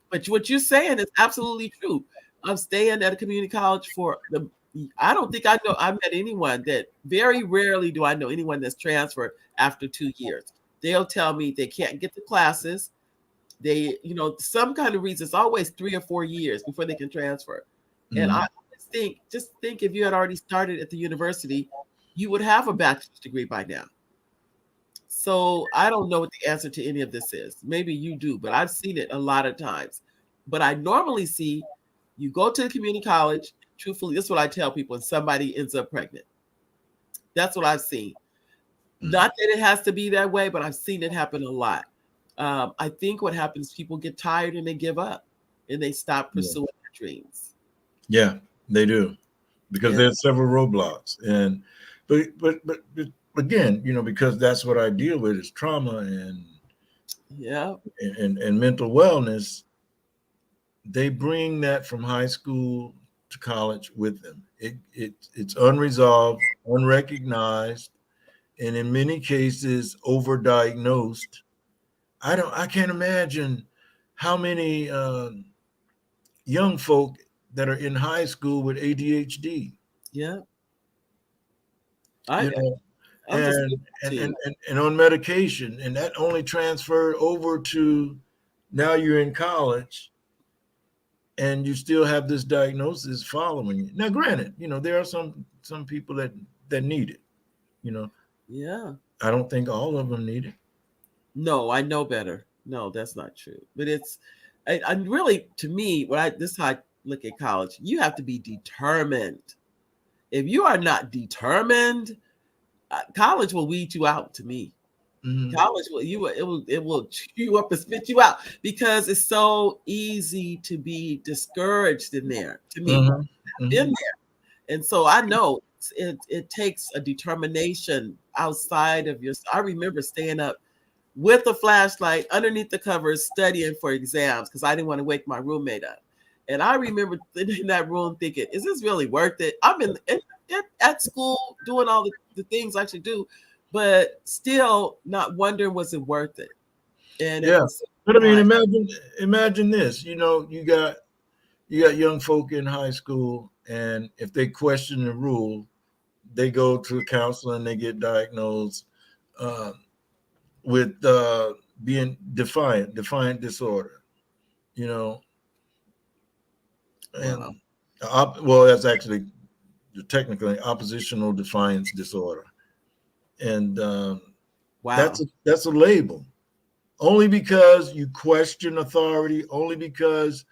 But what you're saying is absolutely true. I'm staying at a community college I don't think I met anyone that very rarely do I know anyone that's transferred after 2 years. They'll tell me they can't get to classes. They, some kind of reason. It's always 3 or 4 years before they can transfer. And I Mhm. just think if you had already started at the university, you would have a bachelor's degree by now. So I don't know what the answer to any of this is. Maybe you do, but I've seen it a lot of times. But I normally see you go to the community college. Truthfully, this is what I tell people, and somebody ends up pregnant. That's what I've seen. Not that it has to be that way, but I've seen it happen a lot. I think what happens, people get tired and they give up and they stop Yeah. pursuing their dreams. Yeah, they do, because Yeah. there's several roadblocks. And but again, because that's what I deal with is trauma Yeah. and mental wellness. They bring that from high school to college with them. It's unresolved, unrecognized, and in many cases overdiagnosed. I can't imagine how many young folk that are in high school with ADHD. Yeah. You I know, I'm just and to and you. and and on medication, and that only transferred over to now you're in college and you still have this diagnosis following you. Now, granted, there are some people that need it. You know, Yeah. I don't think all of them need it. No, I know better. No, that's not true. But I'm really, to me, this is how I look at college. You have to be determined. If you are not determined, college will weed you out. To me, Hmm. college it will chew you up and spit you out because it's so easy to be discouraged in there. To me, Hmm. been Hmm. there, and so I know it takes a determination outside of your. I remember staying up with a flashlight underneath the covers studying for exams because I didn't want to wake my roommate up. And I remember in that room thinking, is this really worth it? I'm at school doing all the things I should do, but still not wondering was it worth it? And at Yeah, the same but I mean, time, imagine this. You got young folk in high school, and if they question the rule, they go to a counselor and they get diagnosed uh, with being defiant disorder. You know, wow, and well, that's actually technically oppositional defiance disorder, and wow. that's a label only because you question authority, only because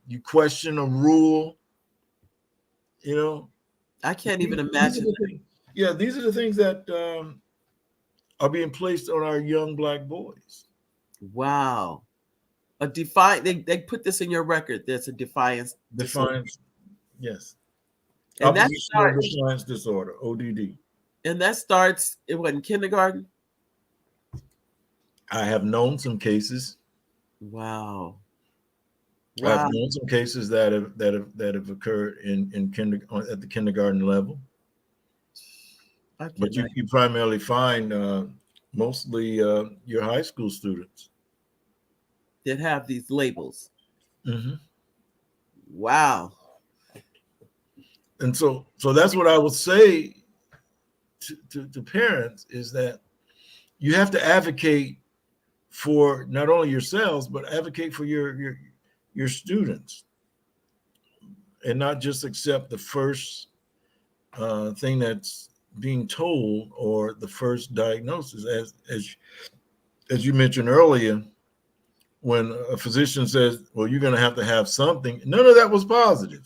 you question a rule. You know, I can't even these are imagine the things. Yeah, these are the things that are being placed on our young black boys. that. Wow. A defiant, they put this in your record. There's a defiance disorder. Defiance, yes. And that Oppositional starts, defiance disorder, ODD. it wasn't kindergarten. I have known some cases. Wow. I've Wow. known some cases that have occurred in at the kindergarten level. I But cannot. you primarily find mostly your high school students. That have these labels. Hmm. Wow. And so that's what I would say to parents is that you have to advocate for not only yourselves but advocate for your students and not just accept the first thing that's being told or the first diagnosis as you mentioned earlier when a physician says, well, you're going to have something. None of that was positive.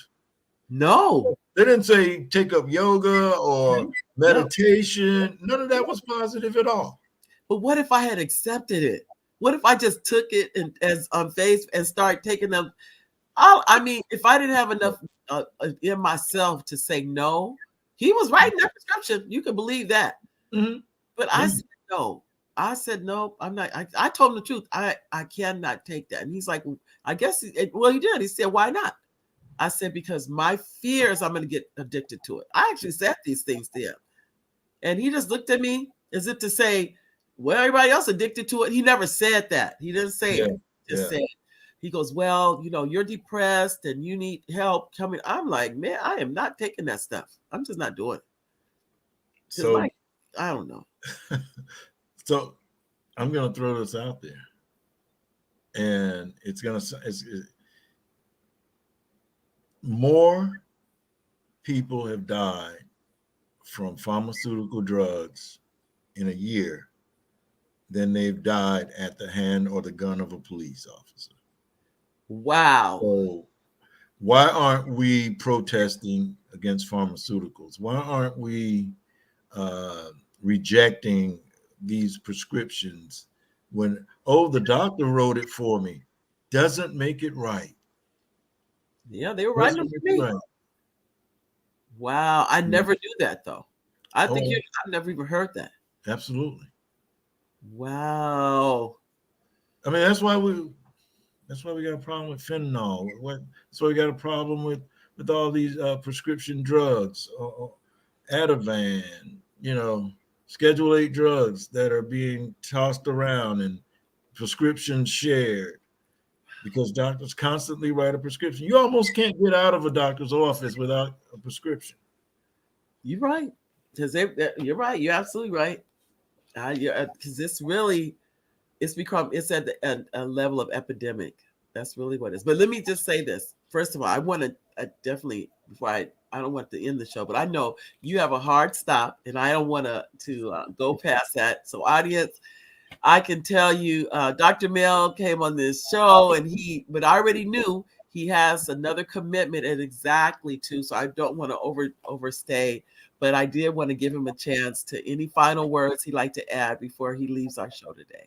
No. They didn't say take up yoga or No. meditation. None of that was positive at all. But what if I had accepted it? What if I just took it and as on face and start taking them? I mean, if I didn't have enough in myself to say no, he was writing that prescription. You can believe that. Mm-hmm. But I Yeah. said no. I said no. I'm not. I told him the truth. I cannot take that. And he's like, I guess. Well, he did. He said, why not? I said because my fear is I'm going to get addicted to it. I actually said these things to him, and he just looked at me as if to say, well, everybody else addicted to it. He never said that. He didn't say Yeah. it. Just Yeah. said, he goes, well, you're depressed and you need help coming. I'm like, man, I am not taking that stuff. I'm just not doing it. Because So I don't know. so I'm going to throw this out there, and it's more people have died from pharmaceutical drugs in a year than they've died at the hand or the gun of a police officer. Wow. So why aren't we protesting against pharmaceuticals? Why aren't we uh, rejecting these prescriptions when, oh, the doctor wrote it for me? Doesn't make it right. Yeah, they were writing them Doesn't for make it me. right. Wow. I Yeah. never knew that though. I think Oh, I've never even heard that. absolutely. Wow. I mean, that's why we got a problem with fentanyl. That's why we got a problem with all these prescription drugs, Ativan, Schedule 8 drugs that are being tossed around and prescriptions shared because doctors constantly write a prescription. You almost can't get out of a doctor's office without a prescription. You're right. Because you're right. You're absolutely right. Because it's really, it's at a level of epidemic. That's really what it is. But let me just say this. First of all, I want to definitely, before I don't want to end the show, but I know you have a hard stop and I don't want to go past that. So audience, I can tell you, Dr. Mel came on this show, but I already knew he has another commitment at exactly 2, so I don't want to overstay. But I did want to give him a chance to any final words he'd like to add before he leaves our show today.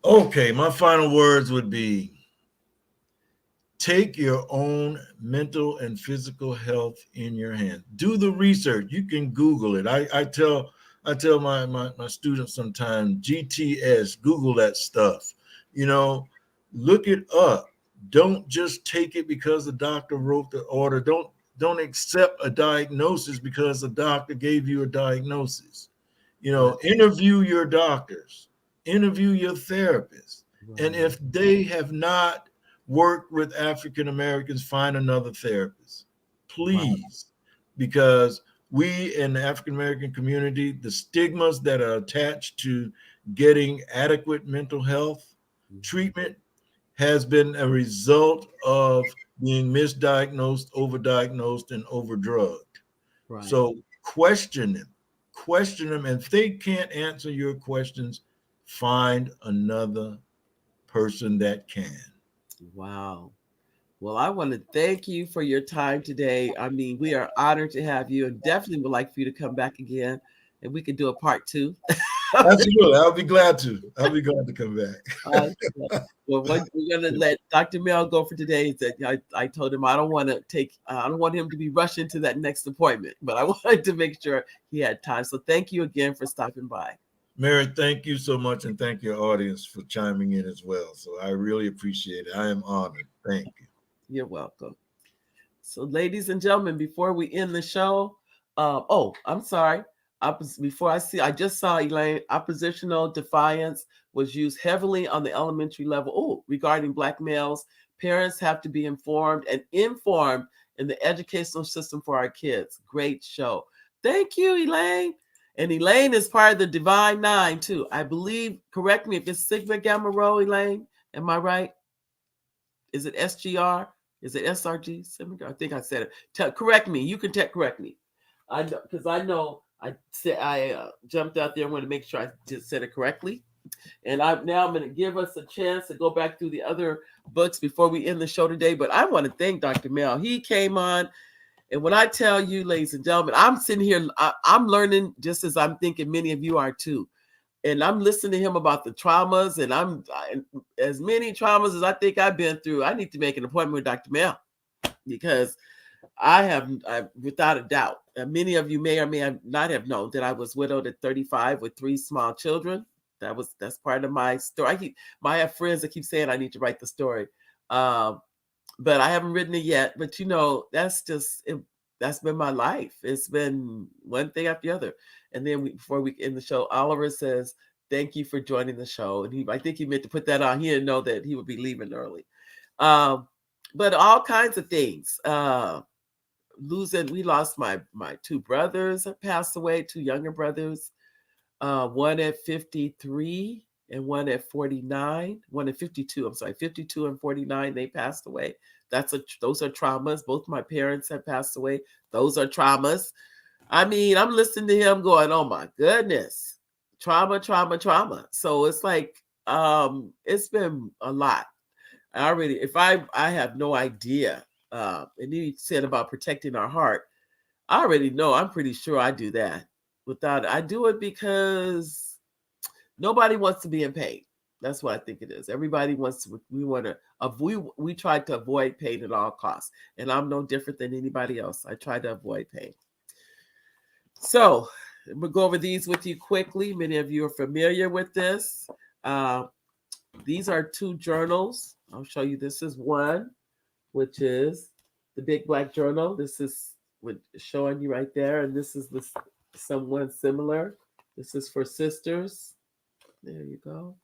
Okay, my final words would be take your own mental and physical health in your hands. Do the research. You can Google it. I tell my students sometimes, GTS, Google that stuff. Look it up. Don't just take it because the doctor wrote the order. Don't accept a diagnosis because the doctor gave you a diagnosis. Right, Interview your doctors, interview your therapists. And right, if they have not worked with African Americans, find another therapist, right. please, because we in the African American community, the stigmas that are attached to getting adequate mental health Mhm. treatment has been a result of being misdiagnosed, overdiagnosed, and overdrugged. Right. So question them, and if they can't answer your questions, find another person that can. Wow. Well, I want to thank you for your time today. I mean, we are honored to have you and definitely would like for you to come back again and we could do a part 2. Absolutely, I'll be glad to. I'll be glad to come back. Well, we're gonna let Dr. Mel go for today. That I told him I don't want him to be rushed into that next appointment, but I wanted to make sure he had time. So thank you again for stopping by. Mary, thank you so much, and thank your audience for chiming in as well. So I really appreciate it. I am honored. Thank you. You're welcome. So, ladies and gentlemen, before we end the show, I'm sorry. Before I just saw Elaine, oppositional defiance was used heavily on the elementary level. Oh, regarding black males, parents have to be informed and informed in the educational system for our kids. Great show. Thank you, Elaine. And Elaine is part of the Divine Nine, too. I believe, correct me if it's Sigma Gamma Rho, Elaine. Am I right? Is it SGR? Is it SRG? I think I said it. Correct me. You can correct me. I know because I know I said I jumped out there. I want to make sure I just said it correctly. And I'm going to give us a chance to go back through the other books before we end the show today. But I want to thank Dr. Mel. He came on, and when I tell you, ladies and gentlemen, I'm sitting here, I'm learning just as I'm thinking many of you are too. And I'm listening to him about the traumas, and as many traumas as I think I've been through. I need to make an appointment with Dr. Mel because I without a doubt, many of you may or may not have known that I was widowed at 35 with 3 small children. That's part of my story. I have friends that keep saying I need to write the story, but I haven't written it yet. But that's just it. That's been my life. It's been one thing after the other. And then before we end the show, Oliver says, "Thank you for joining the show." And I think he meant to put that on. He didn't know that he would be leaving early. But all kinds of things. We lost my 2 brothers that passed away, 2 younger brothers. One at 53 and one at 49. One at 52. I'm sorry, 52 and 49. They passed away. Those are traumas. Both my parents have passed away. Those are traumas. I mean, I'm listening to him going, "Oh my goodness, trauma, trauma, trauma." So it's like, it's been a lot. If I have no idea. And he said about protecting our heart. I already know. I'm pretty sure I do that. I do it because nobody wants to be in pain. That's what I think it is. Everybody wants to. We try to avoid pain at all costs, and I'm no different than anybody else. I try to avoid pain. So we'll go over these with you quickly. Many of you are familiar with this. These are 2 journals. I'll show you. This is one, which is the Big Black Journal. This is what showing you right there, and this is someone similar. This is for sisters. There you go.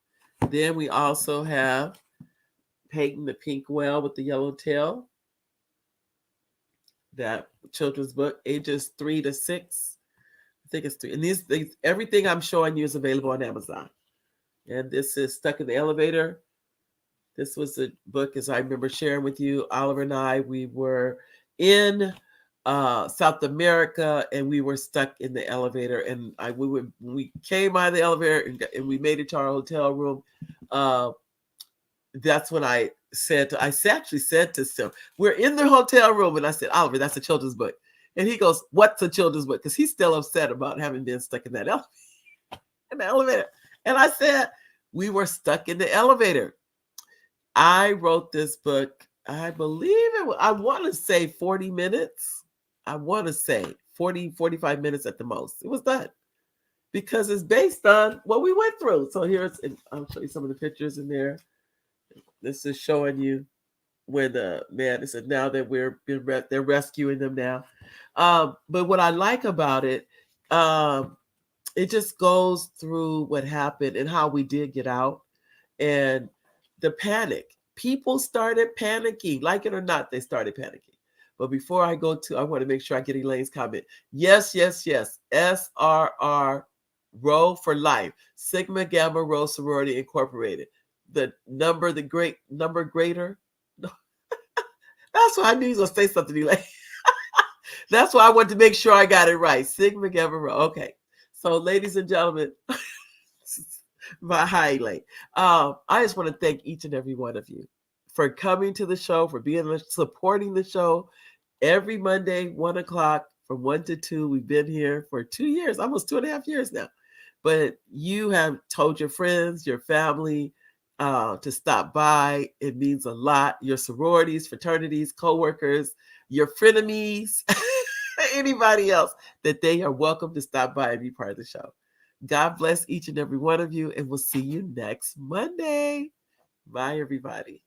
Then we also have Peyton the Pink Whale with the Yellow Tail. That children's book, ages 3 to 6. I think it's 3. And these everything I'm showing you is available on Amazon. And this is Stuck in the Elevator. This was a book, as I remember sharing with you, Oliver and I, we were in South America, and we were stuck in the elevator. And we came out of the elevator and we made it to our hotel room. That's when I actually said to Sim, we're in the hotel room, and I said, "Oliver, that's a children's book." And he goes, "What's a children's book?" Because he's still upset about having been stuck in that elevator. And I said, we were stuck in the elevator. I wrote this book, I believe I want to say 40 minutes. I want to say 40, 45 minutes at the most. It was done because it's based on what we went through. So I'll show you some of the pictures in there. This is showing you when the man said now that they're rescuing them now. But what I like about it, it just goes through what happened and how we did get out and the panic. People started panicking, like it or not, they started panicking. But before I want to make sure I get Elaine's comment. Yes, yes, yes. SRR, Rho for Life, Sigma Gamma Rho Sorority Incorporated. The great number greater. That's why I knew he was going to say something, Elaine. That's why I wanted to make sure I got it right. Sigma Gamma Rho. Okay. So, ladies and gentlemen, my highlight. I just want to thank each and every one of you for coming to the show, for supporting the show every Monday, 1:00 from 1 to 2. We've been here for 2 years, almost 2.5 years now. But you have told your friends, your family to stop by. It means a lot. Your sororities, fraternities, coworkers, your frenemies, anybody else, that they are welcome to stop by and be part of the show. God bless each and every one of you, and we'll see you next Monday. Bye, everybody.